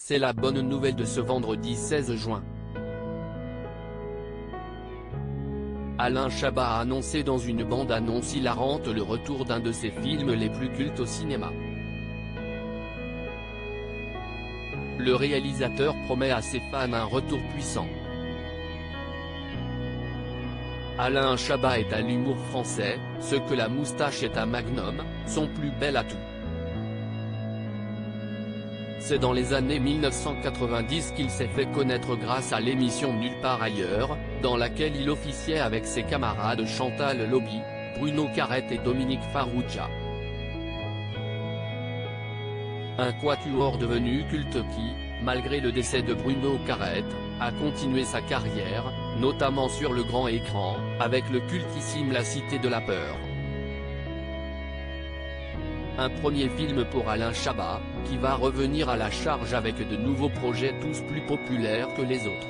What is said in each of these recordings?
C'est la bonne nouvelle de ce vendredi 16 juin. Alain Chabat a annoncé dans une bande-annonce hilarante le retour d'un de ses films les plus cultes au cinéma. Le réalisateur promet à ses fans un retour puissant. Alain Chabat est à l'humour français, ce que la moustache est à Magnum, son plus bel atout. C'est dans les années 1990 qu'il s'est fait connaître grâce à l'émission Nulle part ailleurs, dans laquelle il officiait avec ses camarades Chantal Lobby, Bruno Carrette et Dominique Farrugia. Un quatuor devenu culte qui, malgré le décès de Bruno Carrette, a continué sa carrière, notamment sur le grand écran, avec le cultissime La Cité de la Peur. Un premier film pour Alain Chabat, qui va revenir à la charge avec de nouveaux projets tous plus populaires que les autres.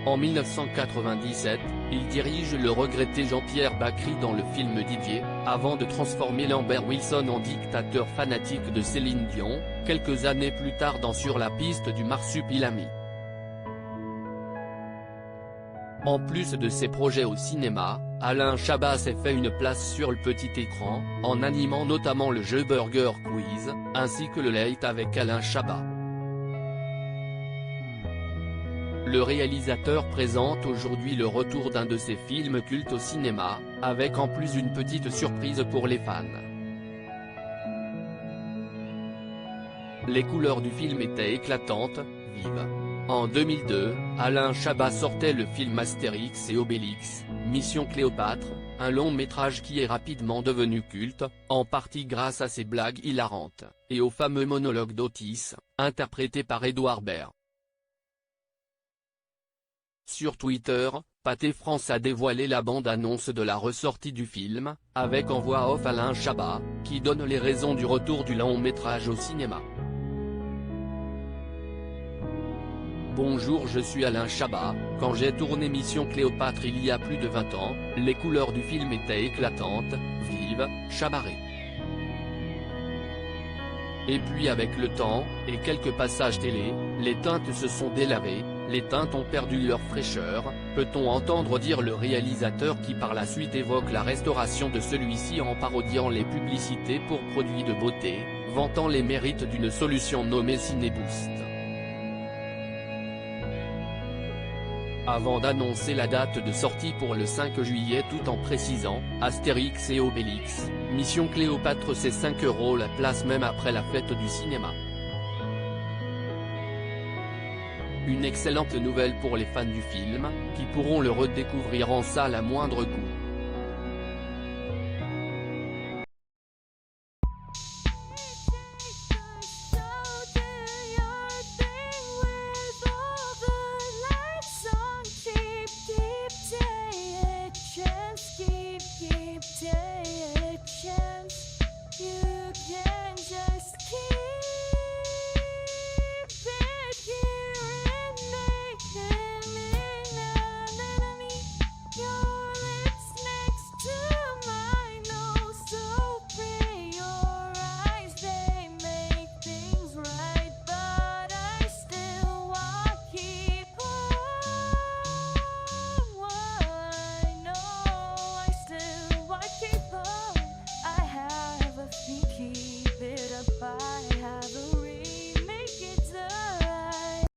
En 1997, il dirige le regretté Jean-Pierre Bacri dans le film Didier, avant de transformer Lambert Wilson en dictateur fanatique de Céline Dion, quelques années plus tard dans Sur la piste du Marsupilami. En plus de ses projets au cinéma, Alain Chabat s'est fait une place sur le petit écran, en animant notamment le jeu Burger Quiz, ainsi que le Late avec Alain Chabat. Le réalisateur présente aujourd'hui le retour d'un de ses films cultes au cinéma, avec en plus une petite surprise pour les fans. Les couleurs du film étaient éclatantes, vives. En 2002, Alain Chabat sortait le film Astérix et Obélix, Mission Cléopâtre, un long métrage qui est rapidement devenu culte, en partie grâce à ses blagues hilarantes, et au fameux monologue d'Otis, interprété par Édouard Baird. Sur Twitter, Pathé France a dévoilé la bande-annonce de la ressortie du film, avec en voix off Alain Chabat, qui donne les raisons du retour du long-métrage au cinéma. Bonjour, je suis Alain Chabat. Quand j'ai tourné Mission Cléopâtre il y a plus de 20 ans, les couleurs du film étaient éclatantes, vives, chamarrées. Et puis avec le temps, et quelques passages télé, les teintes se sont délavées, les teintes ont perdu leur fraîcheur, peut-on entendre dire le réalisateur qui par la suite évoque la restauration de celui-ci en parodiant les publicités pour produits de beauté, vantant les mérites d'une solution nommée Cinéboost. Avant d'annoncer la date de sortie pour le 5 juillet tout en précisant, Astérix et Obélix, Mission Cléopâtre c'est 5 € la place même après la fête du cinéma. Une excellente nouvelle pour les fans du film, qui pourront le redécouvrir en salle à moindre coût.